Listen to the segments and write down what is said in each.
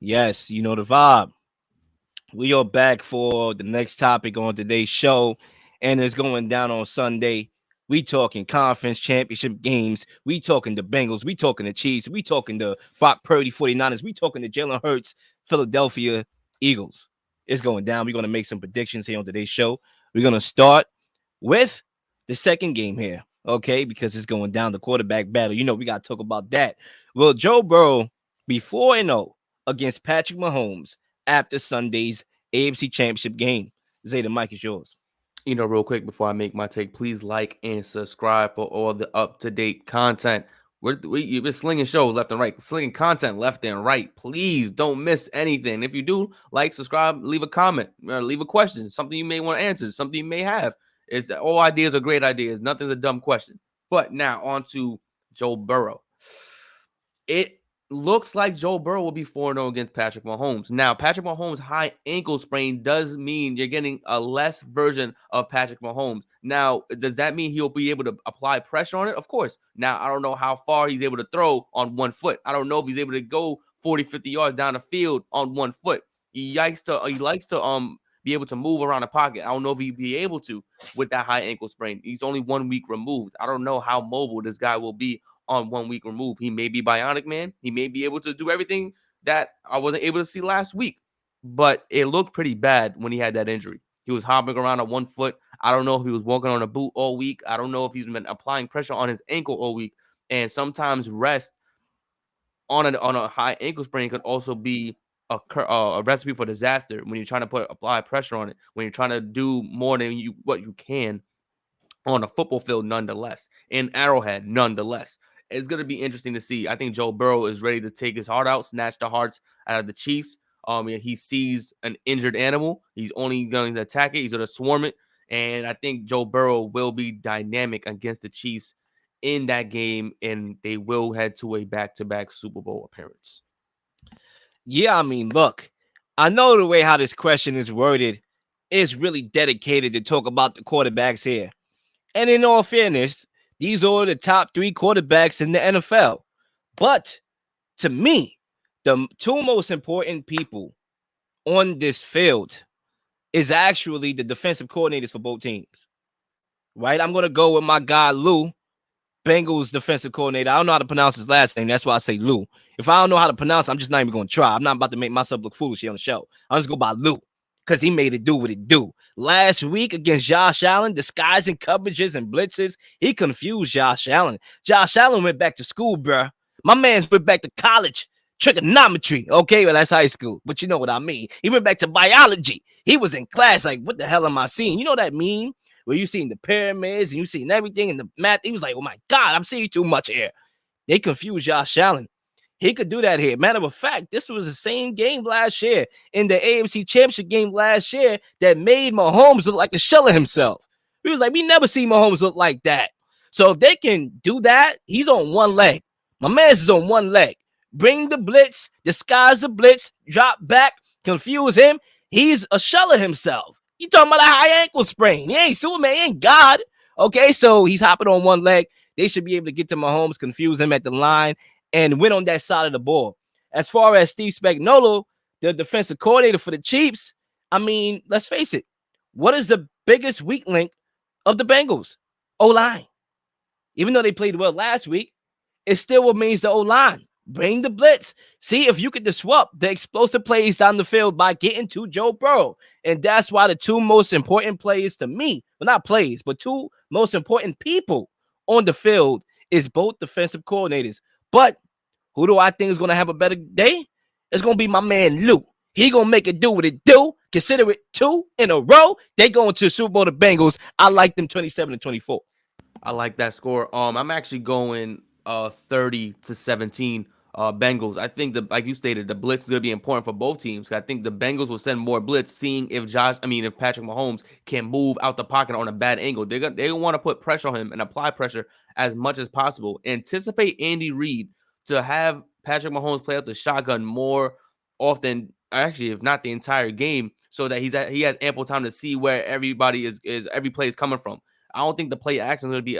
Yes, you know the vibe. We are back for the next topic on today's show, and it's going down on Sunday. We talking conference championship games. We talking the Bengals. We talking the Chiefs. We talking the Brock Purdy 49ers. We talking the Jalen Hurts Philadelphia Eagles. It's going down. We're going to make some predictions here on today's show. We're going to start with the second game here, okay? Because it's going down the quarterback battle. You know, we got to talk about that. Will Joe Burrow be 4-0 against Patrick Mahomes after Sunday's AFC Championship game? Zay, the mic is yours. Real quick before I make my take, please like and subscribe for all the up-to-date content. We're slinging shows left and right, slinging content left and right. Please don't miss anything. If you do, like, subscribe, leave a comment, or leave a question, something you may want to answer, something you may have. It's all ideas are great ideas. Nothing's a dumb question. But now on to Joe Burrow. It looks like Joe Burrow will be 4-0 against Patrick Mahomes. Now, Patrick Mahomes' high ankle sprain does mean you're getting a less version of Patrick Mahomes. Now, does that mean he'll be able to apply pressure on it? Of course. Now, I don't know how far he's able to throw on one foot. I don't know if he's able to go 40, 50 yards down the field on one foot. He likes to be able to move around the pocket. I don't know if he'd be able to with that high ankle sprain. He's only 1 week removed. I don't know how mobile this guy will be on 1 week remove. He may be bionic, man. He may be able to do everything that I wasn't able to see last week, but it looked pretty bad when he had that injury. He was hopping around on 1 foot. I don't know if he was walking on a boot all week. I don't know if he's been applying pressure on his ankle all week. And sometimes rest on a high ankle sprain could also be a recipe for disaster when you're trying to apply pressure on it, when you're trying to do more than what you can on a football field nonetheless, in Arrowhead nonetheless. It's going to be interesting to see. I think Joe Burrow is ready to take his heart out, snatch the hearts out of the Chiefs. He sees an injured animal. He's only going to attack it. He's going to swarm it. And I think Joe Burrow will be dynamic against the Chiefs in that game, and they will head to a back-to-back Super Bowl appearance. Yeah, I mean, look, I know the way how this question is worded is really dedicated to talk about the quarterbacks here. And in all fairness, these are the top 3 quarterbacks in the NFL. But to me, the two most important people on this field is actually the defensive coordinators for both teams. Right? I'm going to go with my guy, Lou, Bengals defensive coordinator. I don't know how to pronounce his last name. That's why I say Lou. If I don't know how to pronounce it, I'm just not even going to try. I'm not about to make myself look foolish here on the show. I'm just going to go by Lou because he made it do what it do. Last week against Josh Allen, disguising coverages and blitzes, he confused Josh Allen. Josh Allen went back to school, bruh. My man's went back to college. Trigonometry. Okay, well, that's high school. But you know what I mean. He went back to biology. He was in class like, what the hell am I seeing? You know what I mean? Where you seen the pyramids and you seen everything in the math. He was like, oh my God, I'm seeing too much here. They confused Josh Allen. He could do that here. Matter of fact, this was the same game last year in the AFC Championship game last year that made Mahomes look like a shell of himself. He was like, we never see Mahomes look like that. So if they can do that, he's on one leg. My man's is on one leg. Bring the blitz, disguise the blitz, drop back, confuse him. He's a shell of himself. You talking about a high ankle sprain. He ain't Superman, he ain't God. Okay, so he's hopping on one leg. They should be able to get to Mahomes, confuse him at the line, and win on that side of the ball. As far as Steve Spagnuolo, the defensive coordinator for the Chiefs, I mean, let's face it. What is the biggest weak link of the Bengals? O-line. Even though they played well last week, it still remains the O-line. Bring the blitz. See if you can disrupt the explosive plays down the field by getting to Joe Burrow. And that's why the two most important plays to me, well, not plays, but two most important people on the field is both defensive coordinators. But who do I think is going to have a better day? It's going to be my man Lou. He going to make it do what it do. Consider it 2 in a row. They going to Super Bowl the Bengals. I like them 27-24. I like that score. I'm actually going 30-17 Bengals. I think like you stated, the blitz is going to be important for both teams. I think the Bengals will send more blitz, seeing if Patrick Mahomes can move out the pocket on a bad angle. They want to put pressure on him and apply pressure as much as possible. Anticipate Andy Reid to have Patrick Mahomes play out the shotgun more often, actually, if not the entire game, so that he has ample time to see where everybody is every play is coming from. I don't think the play action is going to be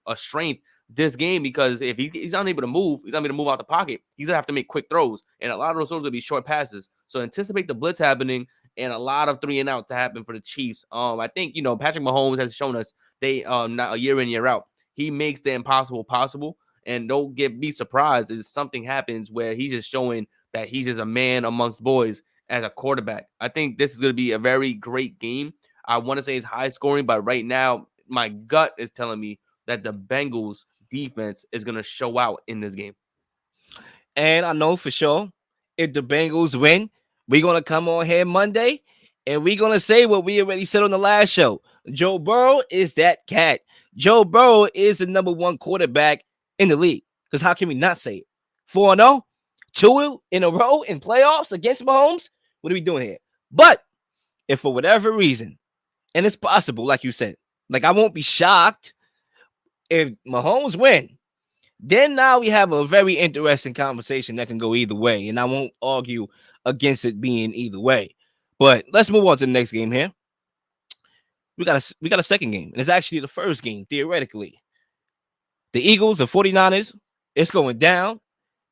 a strength this game because if he's unable to move, he's unable to move out the pocket, he's gonna have to make quick throws. And a lot of those throws will be short passes. So anticipate the blitz happening and a lot of 3 and out to happen for the Chiefs. I think Patrick Mahomes has shown us they not a year in, year out. He makes the impossible possible. And don't be surprised if something happens where he's just showing that he's just a man amongst boys as a quarterback. I think this is going to be a very great game. I want to say it's high scoring, but right now my gut is telling me that the Bengals defense is going to show out in this game. And I know for sure if the Bengals win, we're going to come on here Monday and we're going to say what we already said on the last show. Joe Burrow is that cat. Joe Burrow is the number one quarterback in the league. Because how can we not say it? 4-0, 2 in a row in playoffs against Mahomes? What are we doing here? But if for whatever reason, and it's possible, like you said, like I won't be shocked if Mahomes win. Then now we have a very interesting conversation that can go either way, and I won't argue against it being either way. But let's move on to the next game here. We got a second game, and it's actually the first game, theoretically. The Eagles, the 49ers, it's going down.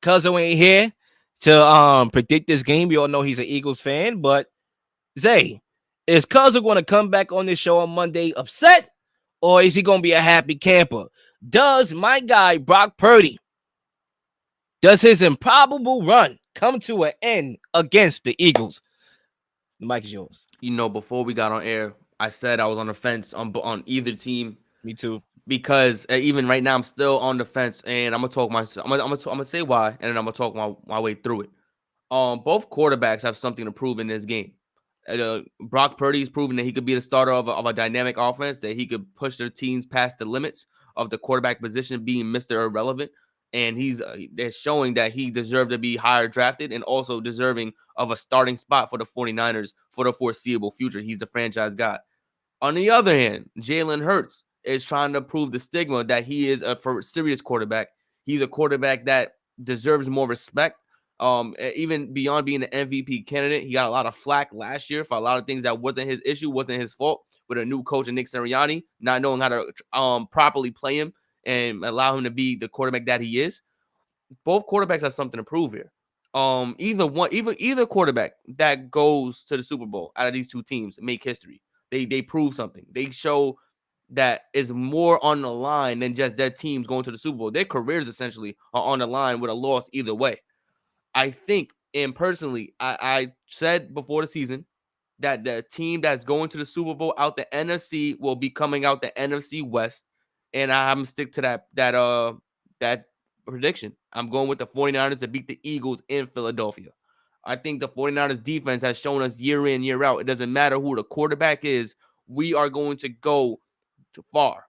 Cuzzo ain't here to predict this game. We all know he's an Eagles fan, but Zay, is Cuzzo going to come back on this show on Monday upset, or is he going to be a happy camper? Does my guy Brock Purdy, does his improbable run come to an end against the Eagles? The mic is yours. Before we got on air, I said I was on the fence on either team. Me too. Because even right now, I'm still on the fence, and I'm gonna talk I'm gonna say why, and then I'm gonna talk my way through it. Both quarterbacks have something to prove in this game. Brock Purdy's proven that he could be the starter of a dynamic offense, that he could push their teams past the limits of the quarterback position being Mr. Irrelevant. And they're showing that he deserved to be higher drafted and also deserving of a starting spot for the 49ers for the foreseeable future. He's the franchise guy. On the other hand, Jalen Hurts is trying to prove the stigma that he is a serious quarterback. He's a quarterback that deserves more respect. Even beyond being an MVP candidate, he got a lot of flack last year for a lot of things that wasn't his issue, wasn't his fault, with a new coach and Nick Sirianni not knowing how to properly play him and allow him to be the quarterback that he is. Both quarterbacks have something to prove here. Either quarterback that goes to the Super Bowl out of these two teams make history. They prove something. They show that is more on the line than just their teams going to the Super Bowl. Their careers essentially are on the line with a loss either way. I think, and personally, I said before the season that the team that's going to the Super Bowl out the NFC will be coming out the NFC West, and I'm stick to that prediction. I'm going with the 49ers to beat the Eagles in Philadelphia. I think the 49ers defense has shown us year in, year out. It doesn't matter who the quarterback is. We are going to go too far.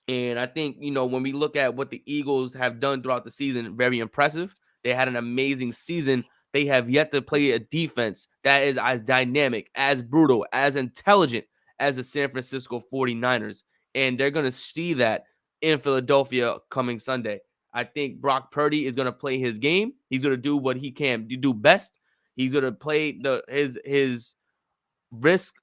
And I think, when we look at what the Eagles have done throughout the season, very impressive. They had an amazing season. They have yet to play a defense that is as dynamic, as brutal, as intelligent as the San Francisco 49ers. And they're going to see that in Philadelphia coming Sunday. I think Brock Purdy is going to play his game. He's going to do what he can do best. He's going to play his risk,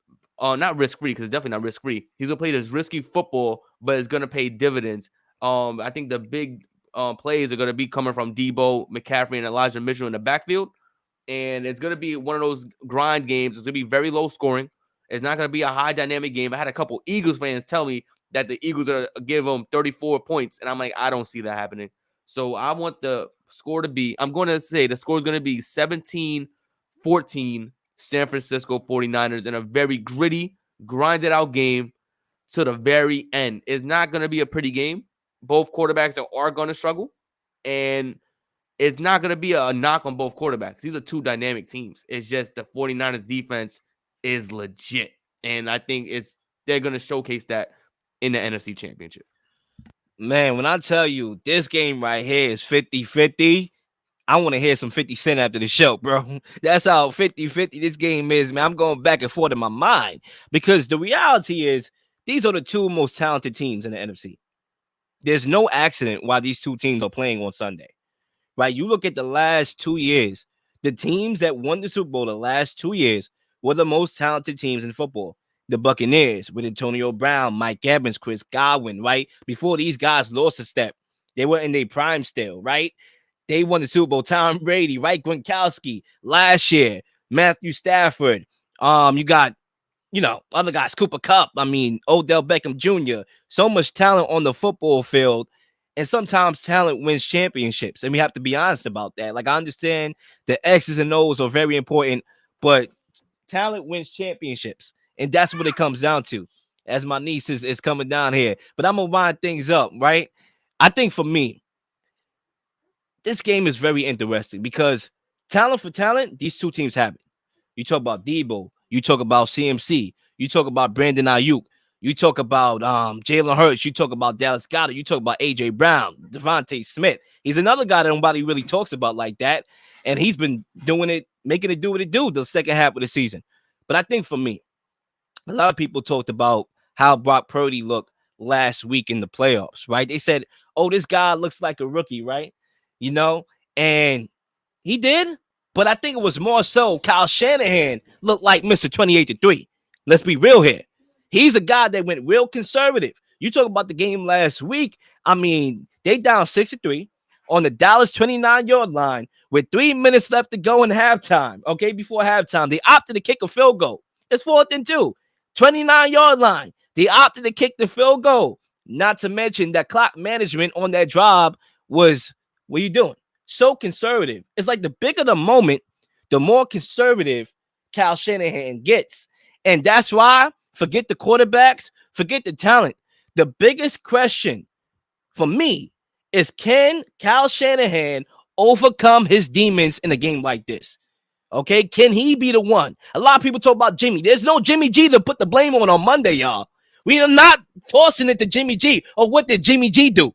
not risk-free, because it's definitely not risk-free. He's going to play this risky football, but it's going to pay dividends. I think the big plays are going to be coming from Debo, McCaffrey, and Elijah Mitchell in the backfield. And it's going to be one of those grind games. It's going to be very low scoring. It's not going to be a high dynamic game. I had a couple Eagles fans tell me that the Eagles are going to give them 34 points. And I'm like, I don't see that happening. So I want the score to be, I'm going to say the score is going to be 17-14 San Francisco 49ers in a very gritty, grinded out game to the very end. It's not going to be a pretty game. Both quarterbacks are going to struggle. And it's not going to be a knock on both quarterbacks. These are two dynamic teams. It's just the 49ers defense is legit. And I think they're going to showcase that in the NFC Championship. Man, when I tell you this game right here is 50-50, I want to hear some 50 Cent after the show, bro. That's how 50-50 this game is, man. I'm going back and forth in my mind because the reality is these are the two most talented teams in the NFC. There's no accident why these two teams are playing on Sunday, right? You look at the last 2 years, the teams that won the Super Bowl the last 2 years were the most talented teams in football. The Buccaneers with Antonio Brown, Mike Evans, Chris Godwin, right? Before these guys lost a step. They were in their prime still, right? They won the Super Bowl. Tom Brady, right? Gronkowski last year. Matthew Stafford. You got, other guys, Cooper Cup. I mean, Odell Beckham Jr. So much talent on the football field. And sometimes talent wins championships. And we have to be honest about that. Like, I understand the X's and O's are very important, but talent wins championships. And that's what it comes down to. As my niece is coming down here. But I'm going to wind things up, right? I think for me, this game is very interesting because talent for talent, these two teams have it. You talk about Debo, you talk about CMC, you talk about Brandon Ayuk, you talk about Jalen Hurts, you talk about Dallas Goedert, you talk about AJ Brown, Devontae Smith. He's another guy that nobody really talks about like that, and he's been doing it, making it do what it do the second half of the season. But I think for me, a lot of people talked about how Brock Purdy looked last week in the playoffs, right? They said, "Oh, this guy looks like a rookie," right? You know, and he did, but I think it was more so Kyle Shanahan looked like Mr. 28-3. Let's be real here. He's a guy that went real conservative. You talk about the game last week. I mean, they down 6-3 on the Dallas 29-yard line with 3 minutes left to go in halftime. Okay, before halftime, they opted to kick a field goal. It's 4th and 2, 29-yard line. They opted to kick the field goal. Not to mention that clock management on that drive was, what are you doing? So conservative. It's like the bigger the moment, the more conservative Kyle Shanahan gets. And that's why, forget the quarterbacks, forget the talent. The biggest question for me is, can Kyle Shanahan overcome his demons in a game like this? Okay, can he be the one? A lot of people talk about Jimmy. There's no Jimmy G to put the blame on Monday, y'all. We are not tossing it to Jimmy G. Or what did Jimmy G do?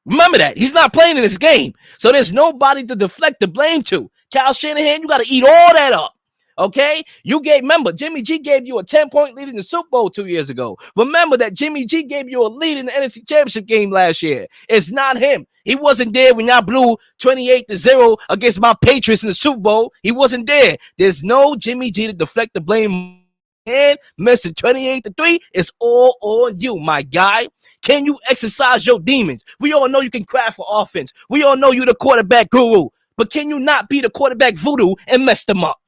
Remember that. He's not playing in this game. So there's nobody to deflect the blame to. Kyle Shanahan, you got to eat all that up. Okay? Remember, Jimmy G gave you a 10-point lead in the Super Bowl 2 years ago. Remember that Jimmy G gave you a lead in the NFC Championship game last year. It's not him. He wasn't there when y'all blew 28-0 against my Patriots in the Super Bowl. He wasn't there. There's no Jimmy G to deflect the blame. And Mr. 28-3 is all on you, my guy. Can you exercise your demons? We all know you can craft for offense. We all know you're the quarterback guru. But can you not be the quarterback voodoo and mess them up?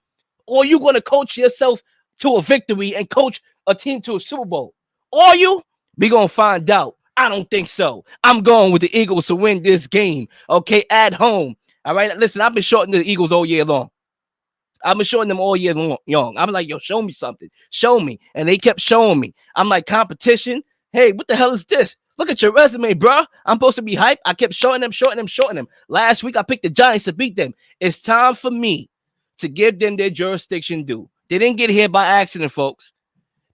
Or are you going to coach yourself to a victory and coach a team to a Super Bowl? Are you? We're going to find out. I don't think so. I'm going with the Eagles to win this game, okay, at home. All right? Listen, I've been shorting the Eagles all year long. I've been showing them all year long. I'm like, yo, show me something. Show me. And they kept showing me. I'm like, competition? Hey, what the hell is this? Look at your resume, bro. I'm supposed to be hyped. I kept showing them. Last week, I picked the Giants to beat them. It's time for me to give them their jurisdiction due. They didn't get here by accident, folks.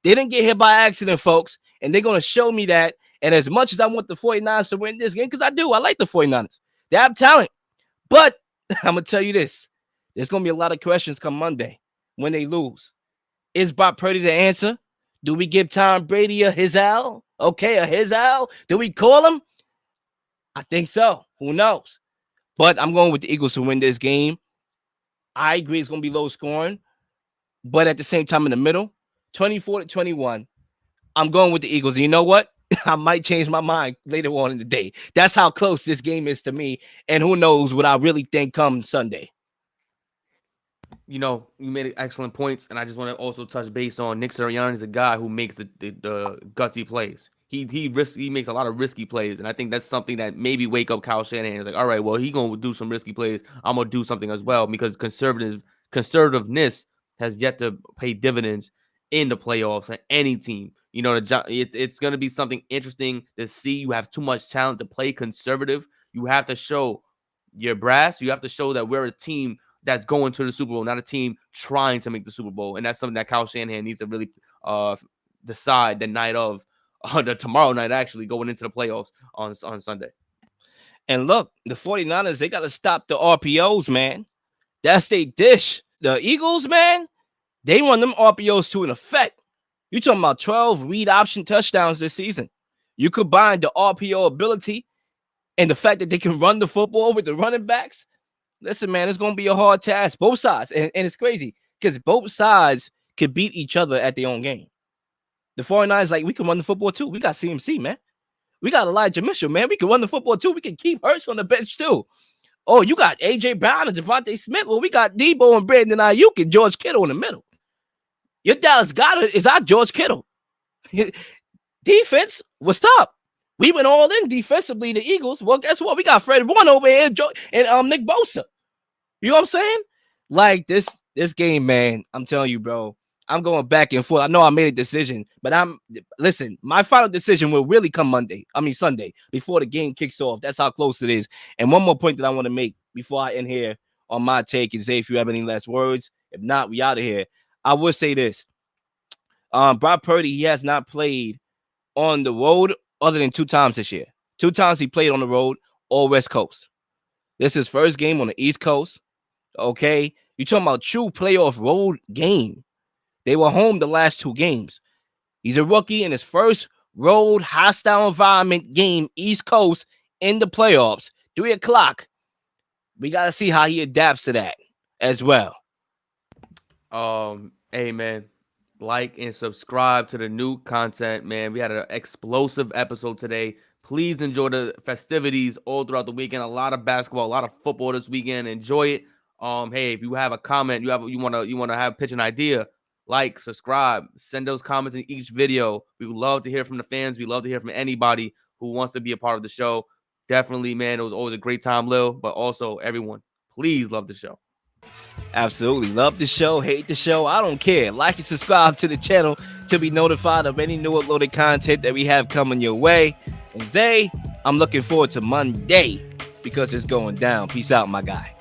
And they're going to show me that. And as much as I want the 49ers to win this game, because I do, I like the 49ers. They have talent. But I'm going to tell you this. There's going to be a lot of questions come Monday when they lose. Is Brock Purdy the answer? Do we give Tom Brady a his Al? Okay, a his Al? Do we call him? I think so. Who knows? But I'm going with the Eagles to win this game. I agree it's going to be low scoring. But at the same time in the middle, 24-21, I'm going with the Eagles. And you know what? I might change my mind later on in the day. That's how close this game is to me. And who knows what I really think come Sunday. You know, you made excellent points, and I just want to also touch base on Nick Sirianni is a guy who makes the gutsy plays. He makes a lot of risky plays, and I think that's something that maybe wake up Kyle Shanahan. It's like, all right, well, he gonna do some risky plays. I'm gonna do something as well, because conservativeness has yet to pay dividends in the playoffs for any team. You know, it's gonna be something interesting to see. You have too much talent to play conservative. You have to show your brass. You have to show that we're a team that's going to the Super Bowl, not a team trying to make the Super Bowl. And that's something that Kyle Shanahan needs to really decide the night of, tomorrow night, actually, going into the playoffs on Sunday. And look, the 49ers, they got to stop the RPOs, man. That's their dish. The Eagles, man, they run them RPOs to an effect. You're talking about 12 read option touchdowns this season. You combine the RPO ability and the fact that they can run the football with the running backs. Listen, man, it's going to be a hard task. Both sides. And it's crazy because both sides could beat each other at their own game. The 49ers, like, we can run the football too. We got CMC, man. We got Elijah Mitchell, man. We can run the football too. We can keep Hurts on the bench too. Oh, you got A.J. Brown and Devontae Smith. Well, we got Debo and Brandon Ayuk and George Kittle in the middle. Your Dallas Goedert is our George Kittle. Defense, what's up? We went all in defensively, the Eagles. Well, guess what? We got Fred Warner over here and Nick Bosa. You know what I'm saying? Like this game, man, I'm telling you, bro, I'm going back and forth. I know I made a decision, but listen, my final decision will really come Sunday, before the game kicks off. That's how close it is. And one more point that I want to make before I end here on my take and say if you have any last words. If not, we out of here. I would say this. Brock Purdy, he has not played on the road other than 2 times this year. 2 times he played on the road, all West Coast. This is his first game on the East Coast. Okay, you're talking about true playoff road game. They were home the last 2 games. He's a rookie in his first road hostile environment game, East Coast, in the playoffs. 3 o'clock. We got to see how he adapts to that as well. Hey, man, like and subscribe to the new content, man. We had an explosive episode today. Please enjoy the festivities all throughout the weekend. A lot of basketball, a lot of football this weekend. Enjoy it. Hey, if you have a comment, you want to have pitch an idea, like, subscribe, send those comments in each video. We would love to hear from the fans. We love to hear from anybody who wants to be a part of the show. Definitely, man, it was always a great time, Lil. But also, everyone, please love the show. Absolutely. Love the show, hate the show. I don't care. Like and subscribe to the channel to be notified of any new uploaded content that we have coming your way. And Zay, I'm looking forward to Monday because it's going down. Peace out, my guy.